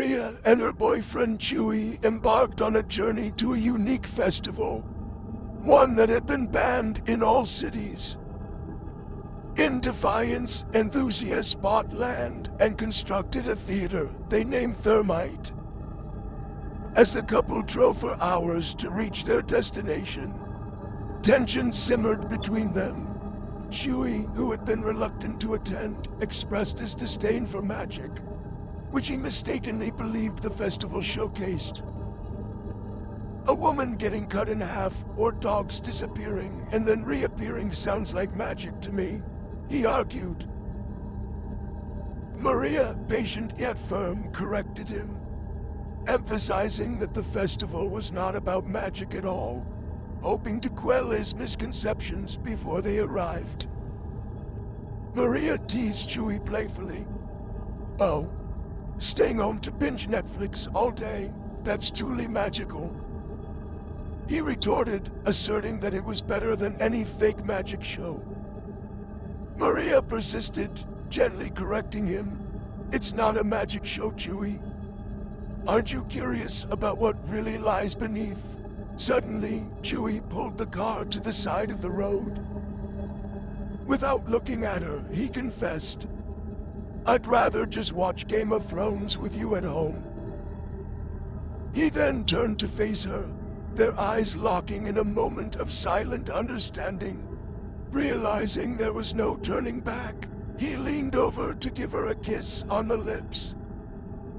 Maria and her boyfriend Chewy embarked on a journey to a unique festival, one that had been banned in all cities. In defiance, enthusiasts bought land and constructed a theater they named Thermite. As the couple drove for hours to reach their destination, tension simmered between them. Chewy, who had been reluctant to attend, expressed his disdain for magic, which he mistakenly believed the festival showcased. A woman getting cut in half or dogs disappearing and then reappearing sounds like magic to me, he argued. Maria, patient yet firm, corrected him, emphasizing that the festival was not about magic at all, hoping to quell his misconceptions before they arrived. Maria teased Chewy playfully. "Oh, staying home to binge Netflix all day, that's truly magical." He retorted, asserting that it was better than any fake magic show. Maria persisted, gently correcting him. "It's not a magic show, Chewy. Aren't you curious about what really lies beneath?" Suddenly, Chewy pulled the car to the side of the road. Without looking at her, he confessed, "I'd rather just watch Game of Thrones with you at home." He then turned to face her, their eyes locking in a moment of silent understanding. Realizing there was no turning back, he leaned over to give her a kiss on the lips,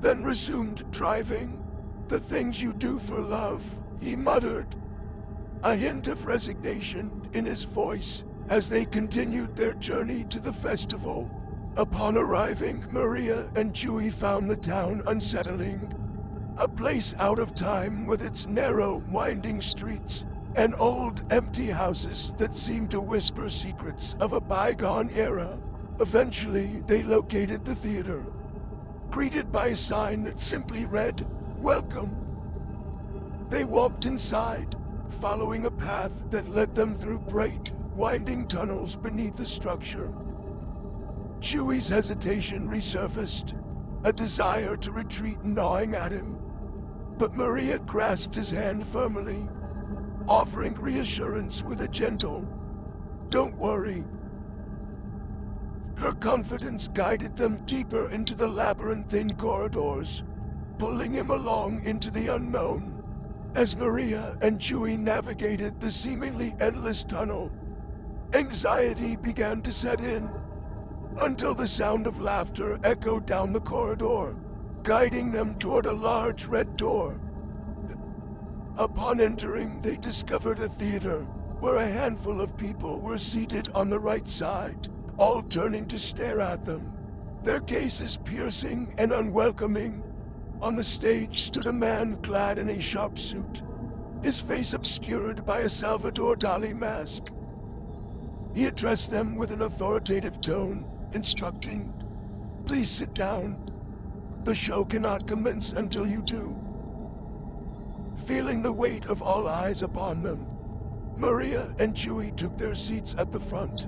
then resumed driving. "The things you do for love," he muttered, a hint of resignation in his voice as they continued their journey to the festival. Upon arriving, Maria and Chewy found the town unsettling, a place out of time with its narrow, winding streets and old, empty houses that seemed to whisper secrets of a bygone era. Eventually, they located the theater, greeted by a sign that simply read, "Welcome." They walked inside, following a path that led them through bright, winding tunnels beneath the structure. Chewy's hesitation resurfaced, a desire to retreat gnawing at him, but Maria grasped his hand firmly, offering reassurance with a gentle, "Don't worry." Her confidence guided them deeper into the labyrinthine corridors, pulling him along into the unknown. As Maria and Chewy navigated the seemingly endless tunnel, anxiety began to set in, until the sound of laughter echoed down the corridor, guiding them toward a large red door. Upon entering, they discovered a theater where a handful of people were seated on the right side, all turning to stare at them, their gazes piercing and unwelcoming. On the stage stood a man clad in a sharp suit, his face obscured by a Salvador Dali mask. He addressed them with an authoritative tone, instructing, "Please sit down. The show cannot commence until you do." Feeling the weight of all eyes upon them, Maria and Chewy took their seats at the front,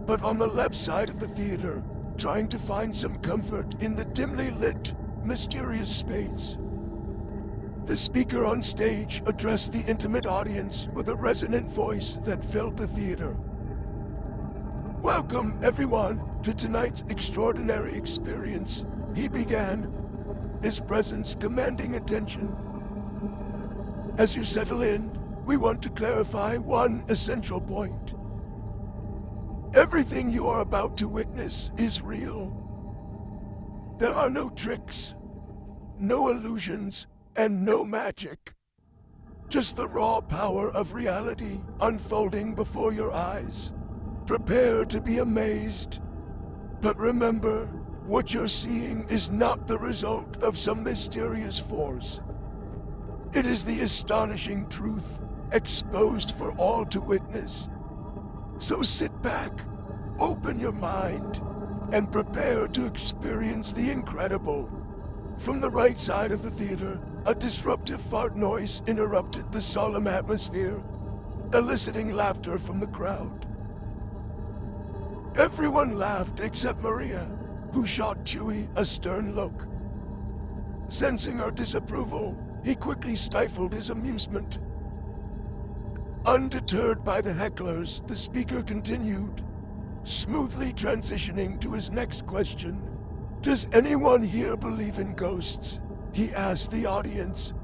but on the left side of the theater, trying to find some comfort in the dimly lit, mysterious space. The speaker on stage addressed the intimate audience with a resonant voice that filled the theater. "Welcome, everyone, to tonight's extraordinary experience," he began, his presence commanding attention. "As you settle in, we want to clarify one essential point. Everything you are about to witness is real. There are no tricks, no illusions, and no magic. Just the raw power of reality unfolding before your eyes. Prepare to be amazed. But remember, what you're seeing is not the result of some mysterious force. It is the astonishing truth, exposed for all to witness. So sit back, open your mind, and prepare to experience the incredible." From the right side of the theater, a disruptive fart noise interrupted the solemn atmosphere, eliciting laughter from the crowd. Everyone laughed except Maria, who shot Chewy a stern look. Sensing her disapproval, he quickly stifled his amusement. Undeterred by the hecklers, the speaker continued, smoothly transitioning to his next question. Does anyone here believe in ghosts? He asked the audience.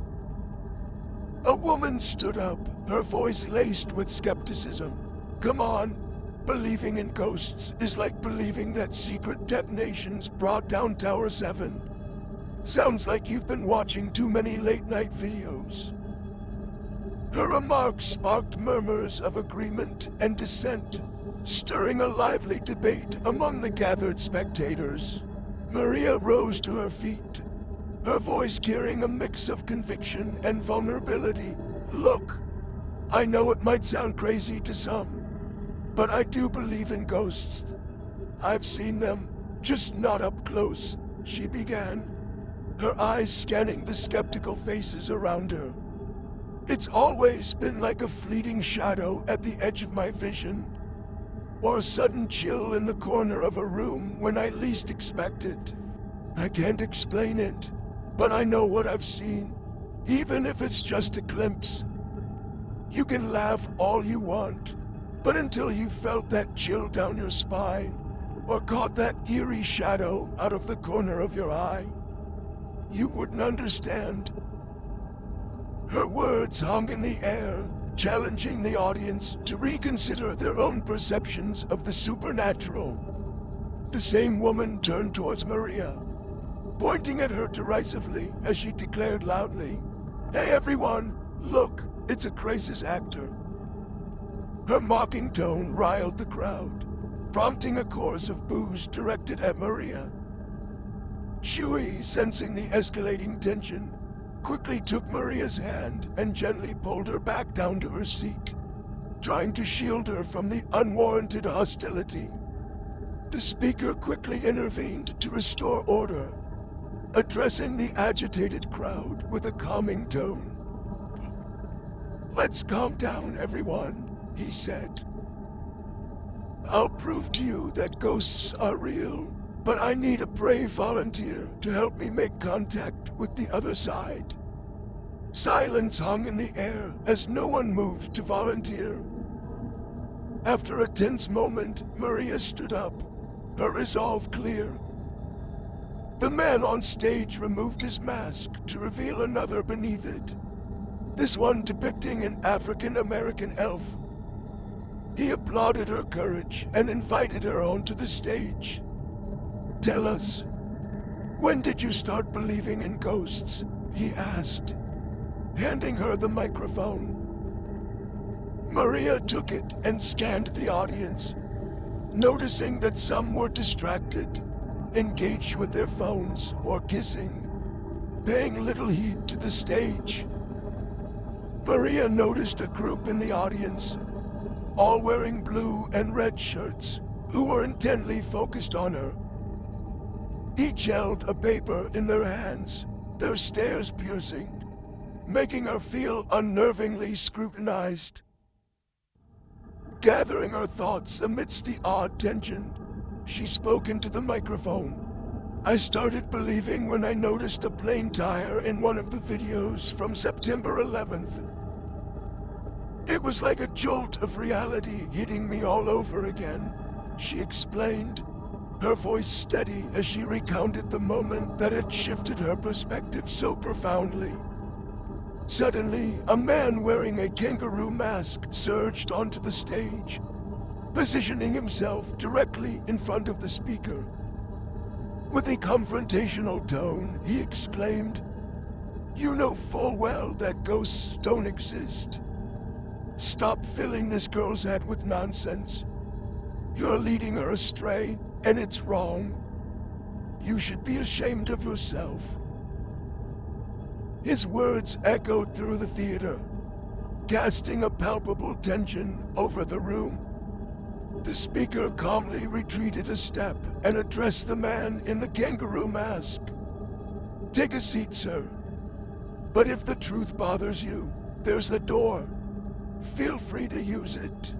A woman stood up, her voice laced with skepticism. Come on, believing in ghosts is like believing that secret detonations brought down Tower 7. Sounds like you've been watching too many late-night videos. Her remarks sparked murmurs of agreement and dissent, stirring a lively debate among the gathered spectators. Maria rose to her feet, her voice carrying a mix of conviction and vulnerability. Look, I know it might sound crazy to some, but I do believe in ghosts. I've seen them, just not up close, she began, her eyes scanning the skeptical faces around her. It's always been like a fleeting shadow at the edge of my vision, or a sudden chill in the corner of a room when I least expect it. I can't explain it, but I know what I've seen, even if it's just a glimpse. You can laugh all you want, but until you felt that chill down your spine, or caught that eerie shadow out of the corner of your eye, you wouldn't understand. Her words hung in the air, challenging the audience to reconsider their own perceptions of the supernatural. The same woman turned towards Maria, pointing at her derisively as she declared loudly, "Hey everyone, look, it's a crisis actor." Her mocking tone riled the crowd, prompting a chorus of boos directed at Maria. Chewy, sensing the escalating tension, quickly took Maria's hand and gently pulled her back down to her seat, trying to shield her from the unwarranted hostility. The speaker quickly intervened to restore order, addressing the agitated crowd with a calming tone. "Let's calm down, everyone," he said. "I'll prove to you that ghosts are real, but I need a brave volunteer to help me make contact with the other side." Silence hung in the air as no one moved to volunteer. After a tense moment, Maria stood up, her resolve clear. The man on stage removed his mask to reveal another beneath it, this one depicting an African-American elf. He applauded her courage and invited her onto the stage. "Tell us, when did you start believing in ghosts?" he asked, handing her the microphone. Maria took it and scanned the audience, noticing that some were distracted, engaged with their phones or kissing, paying little heed to the stage. Maria noticed a group in the audience, all wearing blue and red shirts, who were intently focused on her. Each held a paper in their hands, their stares piercing, making her feel unnervingly scrutinized. Gathering her thoughts amidst the odd tension, she spoke into the microphone. "I started believing when I noticed a plain tire in one of the videos from September 11th. It was like a jolt of reality hitting me all over again," she explained, her voice steady as she recounted the moment that had shifted her perspective so profoundly. Suddenly, a man wearing a kangaroo mask surged onto the stage, positioning himself directly in front of the speaker. With a confrontational tone, he exclaimed, "You know full well that ghosts don't exist. Stop filling this girl's head with nonsense. You're leading her astray, and it's wrong. You should be ashamed of yourself." His words echoed through the theater, casting a palpable tension over the room. The speaker calmly retreated a step and addressed the man in the kangaroo mask. "Take a seat, sir. But if the truth bothers you, there's the door. Feel free to use it."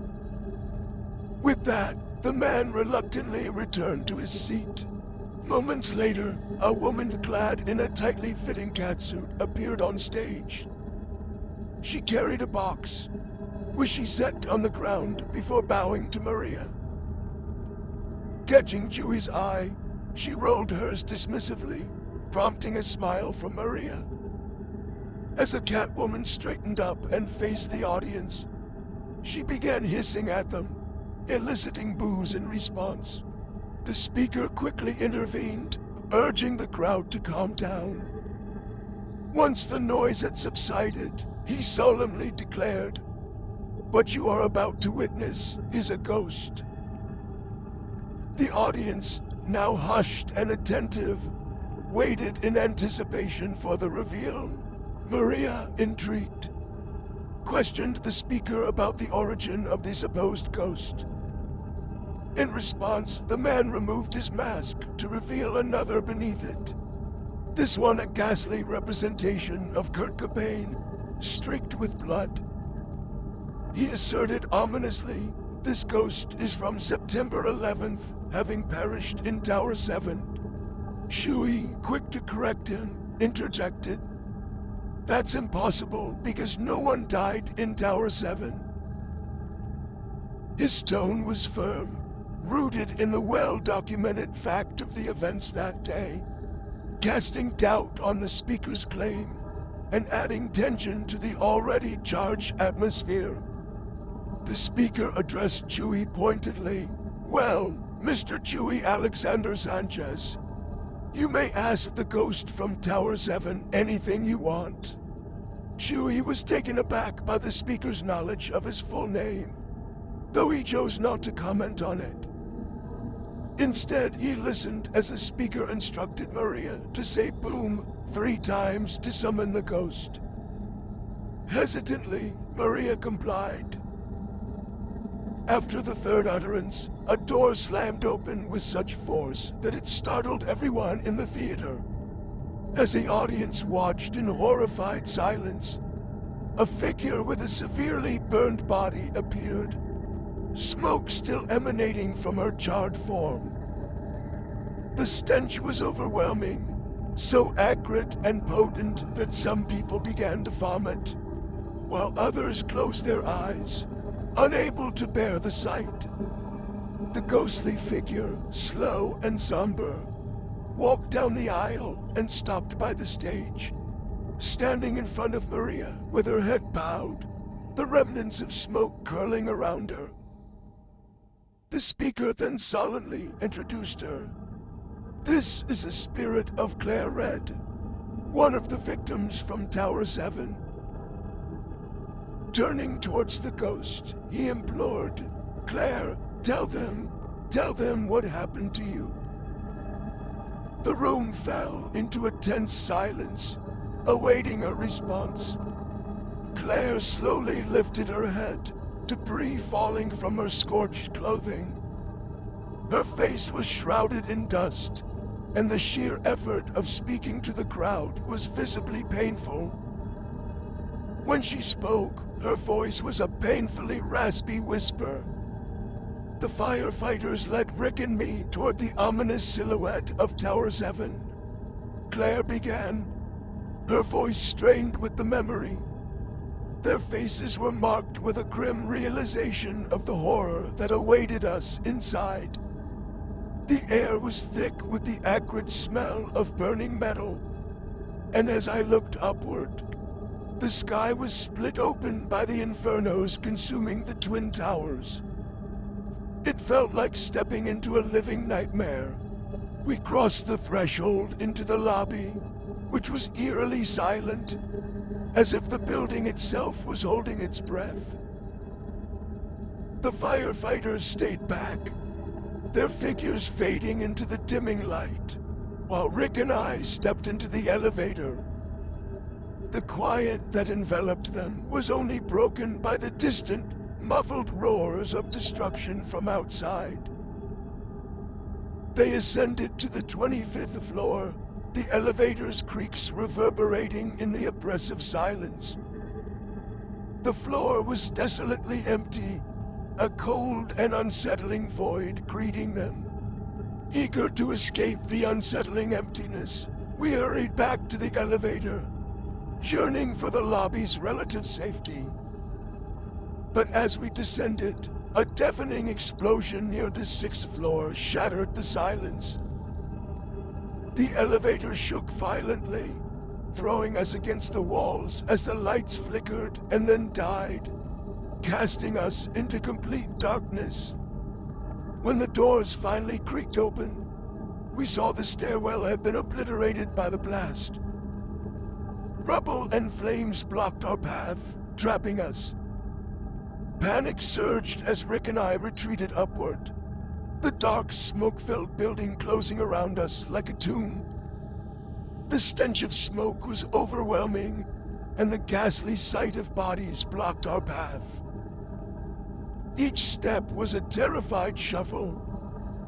With that, the man reluctantly returned to his seat, Moments later, a woman clad in a tightly fitting catsuit appeared on stage. She carried a box, which she set on the ground before bowing to Maria. Catching Chewy's eye, she rolled hers dismissively, prompting a smile from Maria. As the Catwoman straightened up and faced the audience, she began hissing at them, eliciting boos in response. The speaker quickly intervened, urging the crowd to calm down. Once the noise had subsided, he solemnly declared, "What you are about to witness is a ghost." The audience, now hushed and attentive, waited in anticipation for the reveal. Maria, intrigued, questioned the speaker about the origin of the supposed ghost. In response, the man removed his mask to reveal another beneath it. This one a ghastly representation of Kurt Cobain, streaked with blood. He asserted ominously, "This ghost is from September 11th, having perished in Tower 7. Chewy, quick to correct him, interjected, "That's impossible because no one died in Tower 7. His tone was firm, rooted in the well-documented fact of the events that day, casting doubt on the speaker's claim and adding tension to the already charged atmosphere. The speaker addressed Chewy pointedly. "Well, Mr. Chewy Alexander Sanchez, you may ask the ghost from Tower 7 anything you want." Chewy was taken aback by the speaker's knowledge of his full name, though he chose not to comment on it. Instead, he listened as the speaker instructed Maria to say "boom" 3 times to summon the ghost. Hesitantly, Maria complied. After the third utterance, a door slammed open with such force that it startled everyone in the theater. As the audience watched in horrified silence, a figure with a severely burned body appeared, smoke still emanating from her charred form. The stench was overwhelming, so acrid and potent that some people began to vomit, while others closed their eyes, unable to bear the sight. The ghostly figure, slow and somber, walked down the aisle and stopped by the stage, standing in front of Maria with her head bowed, the remnants of smoke curling around her. The speaker then solemnly introduced her. "This is the spirit of Claire Red, one of the victims from Tower 7. Turning towards the ghost, he implored, "Claire, tell them what happened to you." The room fell into a tense silence, awaiting a response. Claire slowly lifted her head, debris falling from her scorched clothing. Her face was shrouded in dust, and the sheer effort of speaking to the crowd was visibly painful. When she spoke, her voice was a painfully raspy whisper. The firefighters led Rick and me toward the ominous silhouette of Tower 7. Claire began, her voice strained with the memory. Their faces were marked with a grim realization of the horror that awaited us inside. The air was thick with the acrid smell of burning metal, and as I looked upward, the sky was split open by the infernos consuming the Twin Towers. It felt like stepping into a living nightmare. We crossed the threshold into the lobby, which was eerily silent, as if the building itself was holding its breath. The firefighters stayed back, their figures fading into the dimming light, while Rick and I stepped into the elevator. The quiet that enveloped them was only broken by the distant, muffled roars of destruction from outside. They ascended to the 25th floor, the elevator's creaks reverberating in the oppressive silence. The floor was desolately empty, a cold and unsettling void greeting them. Eager to escape the unsettling emptiness, we hurried back to the elevator, yearning for the lobby's relative safety. But as we descended, a deafening explosion near the 6th floor shattered the silence. The elevator shook violently, throwing us against the walls as the lights flickered and then died, casting us into complete darkness. When the doors finally creaked open, we saw the stairwell had been obliterated by the blast. Rubble and flames blocked our path, trapping us. Panic surged as Rick and I retreated upward, the dark, smoke-filled building closing around us like a tomb. The stench of smoke was overwhelming, and the ghastly sight of bodies blocked our path. Each step was a terrified shuffle,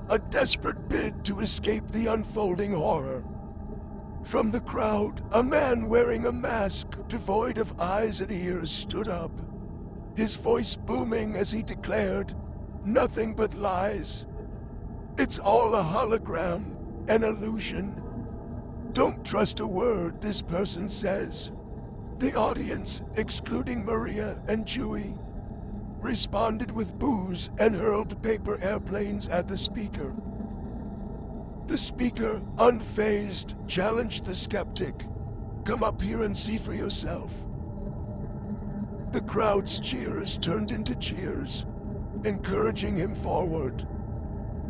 a desperate bid to escape the unfolding horror. From the crowd, a man wearing a mask devoid of eyes and ears stood up, his voice booming as he declared, "Nothing but lies. It's all a hologram, an illusion. Don't trust a word this person says." The audience, excluding Maria and Chewy, responded with boos and hurled paper airplanes at the speaker. The speaker, unfazed, challenged the skeptic, "Come up here and see for yourself." The crowd's cheers turned into cheers, encouraging him forward.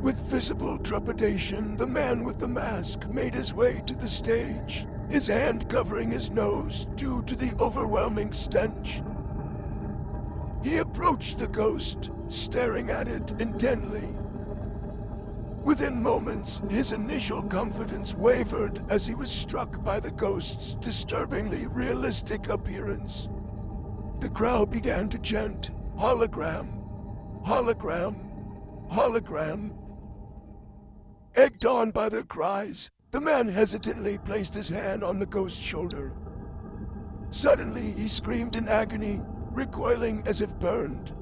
With visible trepidation, the man with the mask made his way to the stage, his hand covering his nose due to the overwhelming stench. He approached the ghost, staring at it intently. Within moments, his initial confidence wavered as he was struck by the ghost's disturbingly realistic appearance. The crowd began to chant, "Hologram, hologram, hologram." Egged on by their cries, the man hesitantly placed his hand on the ghost's shoulder. Suddenly, he screamed in agony, recoiling as if burned.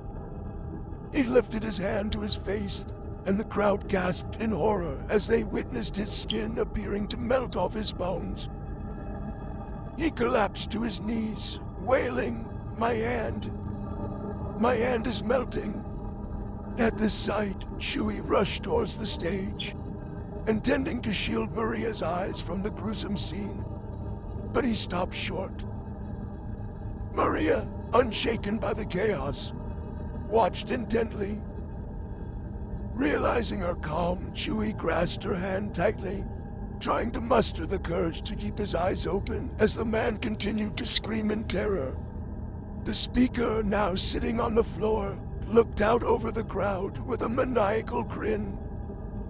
He lifted his hand to his face, and the crowd gasped in horror as they witnessed his skin appearing to melt off his bones. He collapsed to his knees, wailing, My hand is melting." At this sight, Chewy rushed towards the stage, intending to shield Maria's eyes from the gruesome scene, but he stopped short. Maria, unshaken by the chaos, watched intently. Realizing her calm, Chewy grasped her hand tightly, trying to muster the courage to keep his eyes open as the man continued to scream in terror. The speaker, now sitting on the floor, looked out over the crowd with a maniacal grin.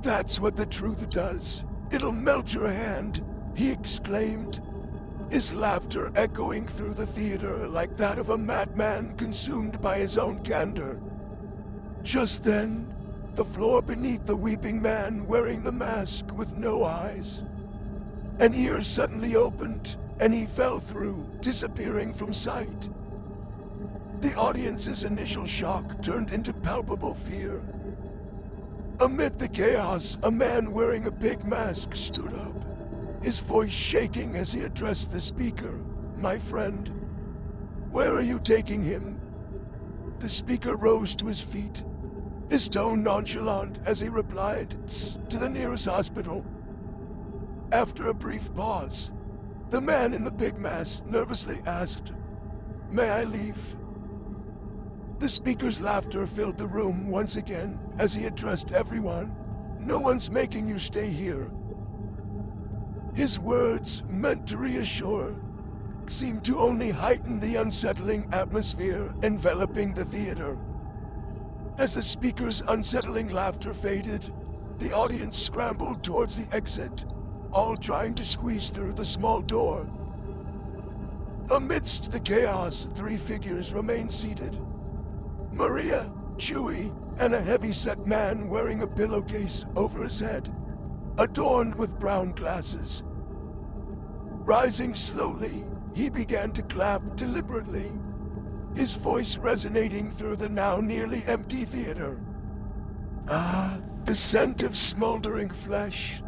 "That's what the truth does. It'll melt your hand," he exclaimed, his laughter echoing through the theater like that of a madman consumed by his own candor. Just then, the floor beneath the weeping man wearing the mask with no eyes, an ear suddenly opened, and he fell through, disappearing from sight. The audience's initial shock turned into palpable fear. Amid the chaos, a man wearing a big mask stood up, his voice shaking as he addressed the speaker. "My friend, where are you taking him?" The speaker rose to his feet, his tone nonchalant as he replied, "To the nearest hospital." After a brief pause, the man in the big mask nervously asked, "May I leave?" The speaker's laughter filled the room once again as he addressed everyone. "No one's making you stay here." His words, meant to reassure, seemed to only heighten the unsettling atmosphere enveloping the theater. As the speaker's unsettling laughter faded, the audience scrambled towards the exit, all trying to squeeze through the small door. Amidst the chaos, 3 figures remained seated. Maria, Chewy, and a heavy-set man wearing a pillowcase over his head, adorned with brown glasses. Rising slowly, he began to clap deliberately, his voice resonating through the now nearly empty theater. "Ah, The scent of smoldering flesh.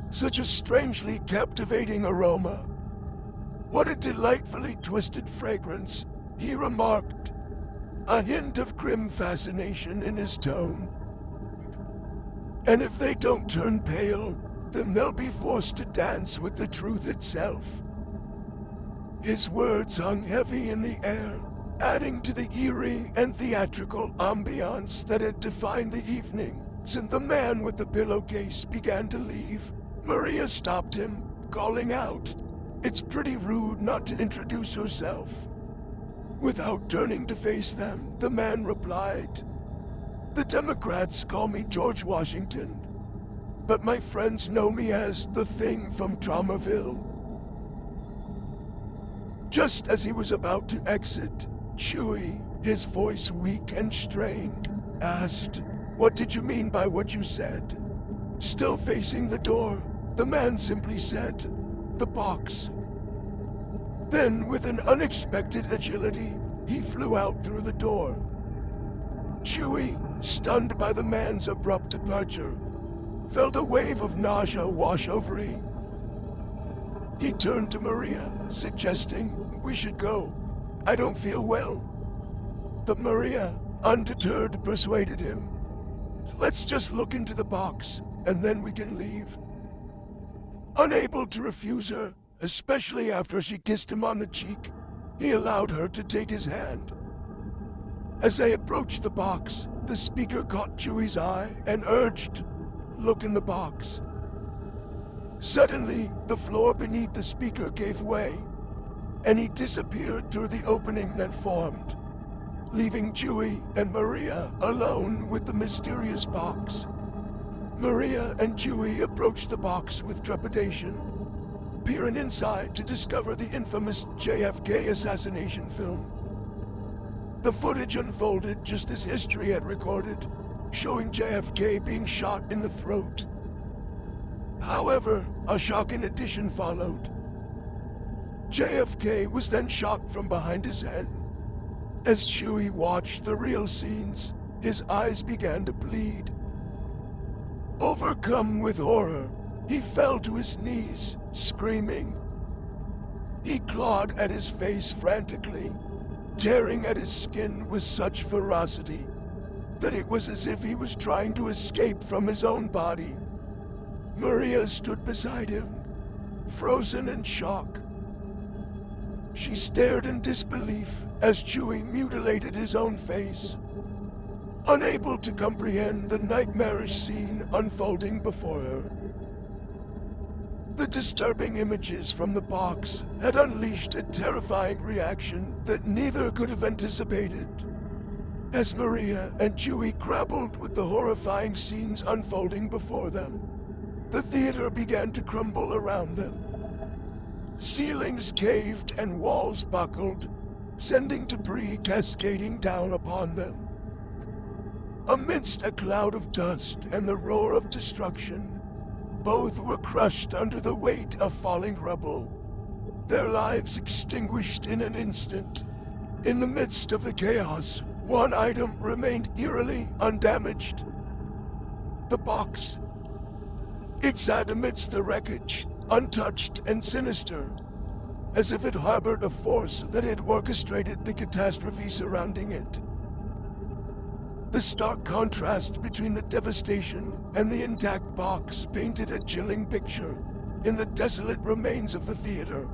Such a strangely captivating aroma. What a delightfully twisted fragrance, he remarked, a hint of grim fascination in his tone. And if they don't turn pale, then they'll be forced to dance with the truth itself. His words hung heavy in the air, adding to the eerie and theatrical ambiance that had defined the evening since the man with the pillowcase began to leave. Maria stopped him, calling out, "It's pretty rude not to introduce herself." Without turning to face them, the man replied, "The Democrats call me George Washington, but my friends know me as the Thing from Traumaville." Just as he was about to exit, Chewy, his voice weak and strained, asked, "What did you mean by what you said?" Still facing the door, the man simply said, "The box." Then, with an unexpected agility, he flew out through the door. Chewy, stunned by the man's abrupt departure, felt a wave of nausea wash over him. He turned to Maria, suggesting, "We should go. I don't feel well." But Maria, undeterred, persuaded him, "Let's just look into the box, and then we can leave." Unable to refuse her, especially after she kissed him on the cheek, he allowed her to take his hand. As they approached the box, the speaker caught Chewy's eye and urged, "Look in the box." Suddenly, the floor beneath the speaker gave way, and he disappeared through the opening that formed, leaving Chewy and Maria alone with the mysterious box. Maria and Chewy approached the box with trepidation, peering inside to discover the infamous JFK assassination film. The footage unfolded just as history had recorded, showing JFK being shot in the throat. However, a shocking addition followed. JFK was then shot from behind his head. As Chewy watched the real scenes, his eyes began to bleed. Overcome with horror, he fell to his knees, screaming. He clawed at his face frantically, tearing at his skin with such ferocity that it was as if he was trying to escape from his own body. Maria stood beside him, frozen in shock. She stared in disbelief as Chewy mutilated his own face, unable to comprehend the nightmarish scene unfolding before her. The disturbing images from the box had unleashed a terrifying reaction that neither could have anticipated. As Maria and Chewy grappled with the horrifying scenes unfolding before them, the theater began to crumble around them. Ceilings caved and walls buckled, sending debris cascading down upon them. Amidst a cloud of dust and the roar of destruction, both were crushed under the weight of falling rubble, their lives extinguished in an instant. In the midst of the chaos, one item remained eerily undamaged: the box. It sat amidst the wreckage, untouched and sinister, as if it harbored a force that had orchestrated the catastrophe surrounding it. The stark contrast between the devastation and the intact box painted a chilling picture in the desolate remains of the theater.